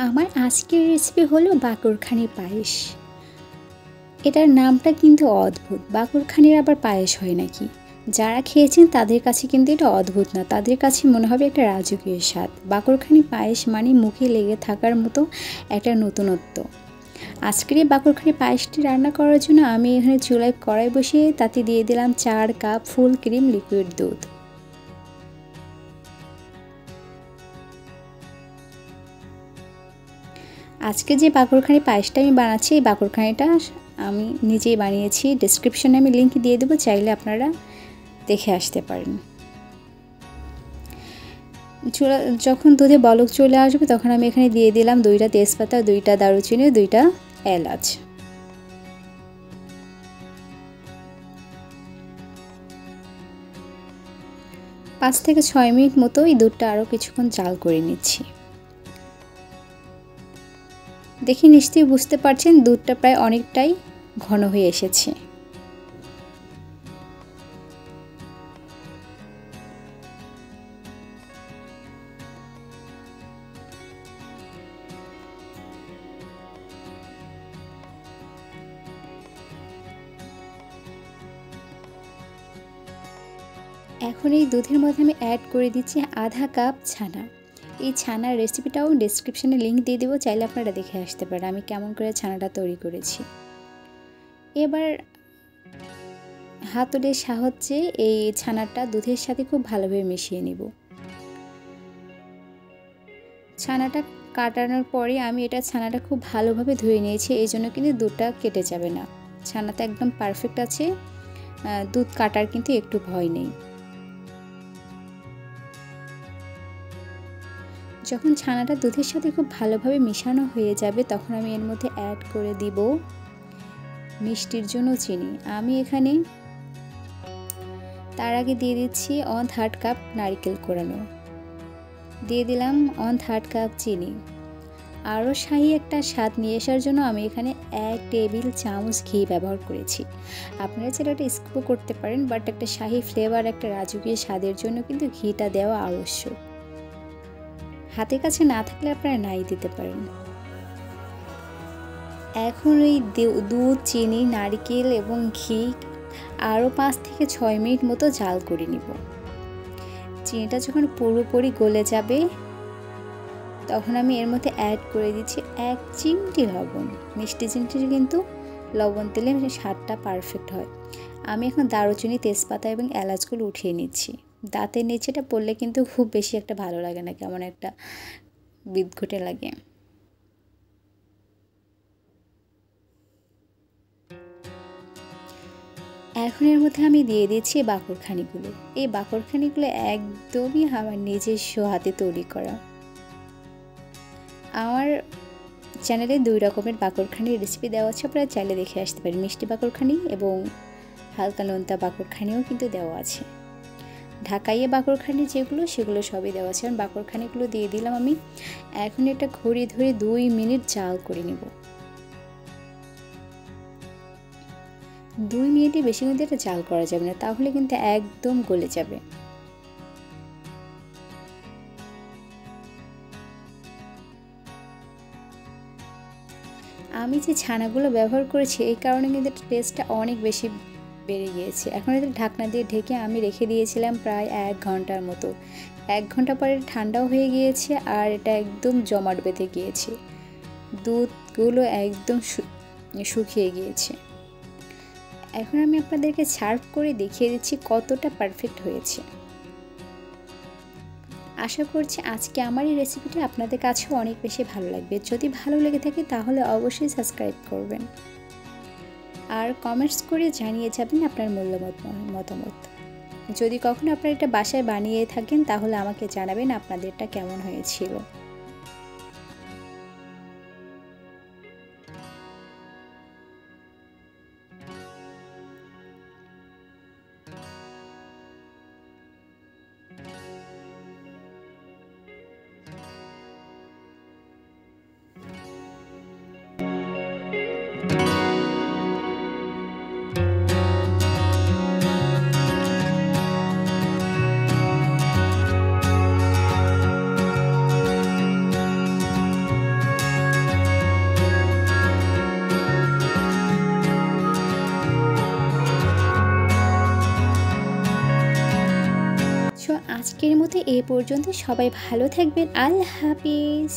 আমার আজকের রেসিপি হলো বাকরখানির পায়েস। এটার নামটা কিন্তু অদ্ভুত। বাকরখানির আবার পায়েস হয় নাকি? যারা খেয়েছেন তাদের কাছে কিন্তু এটা অদ্ভুত না, তাদের কাছে মনে হবে একটা রাজকীয় স্বাদ। বাকরখানি পায়েস মানে মুখে লেগে থাকার মতো একটা নতুনত্ব। আজকের এই বাকরখানি পায়েসটি রান্না করার জন্য আমি এখানে চুলায় কড়াই বসিয়ে তাতে দিয়ে দিলাম 4 কাপ ফুল ক্রিম লিকুইড দুধ। আজকে যে বাকরখানি পায়েসটা আমি বানাচ্ছি, এই বাকরখানিটা আমি নিজেই বানিয়েছি। ডেসক্রিপশনে আমি লিংক দিয়ে দেবো, চাইলে আপনারা দেখে আসতে পারেন। চুলা যখন দুধে বলক চলে আসবে তখন আমি এখানে দিয়ে দিলাম 2টা তেজপাতা, 2টা দারুচিনি, 2টা এলাচ। পাঁচ থেকে 6 মিনিট মতো এই দুধটা আরও কিছুক্ষণ জাল করে নিচ্ছি। দেখে নিশ্চয়ই বুঝতে পারছেন দুধটা প্রায় অনেকটাই ঘন হয়ে এসেছে। এখন এই দুধের মধ্যে আমি অ্যাড করে দিচ্ছি আধা কাপ ছানা। এই ছানার রেসিপিটাও ডেসক্রিপশনে লিংক দিয়ে দেবো, চাইলে আপনারা দেখে আসতে পারেন আমি কেমন করে ছানাটা তৈরি করেছি। এবার হাতলের সাহায্যে এই ছানাটা দুধের সাথে খুব ভালোভাবে মিশিয়ে নিব। ছানাটা কাটানোর পরে আমি ছানাটা খুব ভালোভাবে ধুয়ে নিয়েছি, এই জন্য কিন্তু দুধটা কেটে যাবে না। ছানাটা একদম পারফেক্ট আছে, দুধ কাটার কিন্তু একটু ভয় নেই। যখন ছানাটা দুধের সাথে খুব ভালোভাবে মিশানো হয়ে যাবে তখন আমি এর মধ্যে অ্যাড করে দিব মিষ্টির জন্য চিনি। আমি এখানে তার আগে দিয়ে দিচ্ছি 1/3 কাপ নারকেল কোড়ানো, দিয়ে দিলাম 1/3 কাপ চিনি। আরও শাহি একটা স্বাদ নিয়ে আসার জন্য আমি এখানে 1 টেবিল চামচ ঘি ব্যবহার করেছি। আপনারা চাইলে এটা স্কিপও করতে পারেন, বাট একটা শাহি ফ্লেভার, একটা রাজকীয় স্বাদের জন্য কিন্তু ঘিটা দেওয়া আবশ্যক। হাতের কাছে না থাকলে আপনারা নাই দিতে পারেন। এখন ওই দুধ, চিনি, নারকেল এবং ঘি আরও 5 থেকে 6 মিনিট মতো জাল করে নিব। চিনিটা যখন পুরোপুরি গলে যাবে তখন আমি এর মধ্যে অ্যাড করে দিচ্ছি 1 চিমটি লবণ। মিষ্টি চিমটি কিন্তু লবণ দিলে স্বাদটা পারফেক্ট হয়। আমি এখন দারুচিনি, তেজপাতা এবং এলাচগুলো উঠিয়ে নিচ্ছি। দাঁতের নিচেটা পড়লে কিন্তু খুব বেশি একটা ভালো লাগে না, কেমন একটা বিদঘুটে লাগে। এখন এর মধ্যে আমি দিয়ে দিচ্ছি বাকরখানিগুলো। এই বাকরখানিগুলো একদমই আমার নিজস্ব হাতে তৈরি করা। আমার চ্যানেলে 2 রকমের বাকরখানির রেসিপি দেওয়া আছে, আপনারা চাইলে দেখে আসতে পারেন। মিষ্টি বাকরখানি এবং হালকা নোনতা বাকরখানিও কিন্তু দেওয়া আছে। ঢাকাইয়ে বাকরখানি যেগুলো সেগুলো সবই দেওয়া আছে। বাকরখানিগুলো দিয়ে দিলাম আমি। এখন এটা ঘড়ি ধরে 2 মিনিট জাল করে নেব। 2 মিনিটে বেশি কিন্তু এটা জাল করা যাবে না, তাহলে কিন্তু একদম গলে যাবে। আমি যে ছানাগুলো ব্যবহার করেছি এই কারণে কিন্তু টেস্টটা অনেক বেশি বেড়ে গিয়েছে। এখন এটা ঢাকনা দিয়ে ঢেকে আমি রেখে দিয়েছিলাম প্রায় 1 ঘন্টার মতো। 1 ঘন্টা পরে ঠান্ডাও হয়ে গিয়েছে আর এটা একদম জমাট বেঁধে গিয়েছে, দুধগুলো একদম শুকিয়ে গিয়েছে। এখন আমি আপনাদেরকে সার্ভ করে দেখিয়ে দিচ্ছি কতটা পারফেক্ট হয়েছে। আশা করছি আজকে আমার এই রেসিপিটা আপনাদের কাছেও অনেক বেশি ভালো লাগবে। যদি ভালো লেগে থাকে তাহলে অবশ্যই সাবস্ক্রাইব করবেন আর কমেন্টস করে জানিয়ে যাবেন আপনার মতামত। যদি কখনো আপনারা এটা বাসায় বানিয়ে থাকেন তাহলে আমাকে জানাবেন আপনাদেরটা কেমন হয়েছিল। আজকের মতো এই পর্যন্ত। সবাই ভালো থাকবেন। আল্লাহ হাফিজ।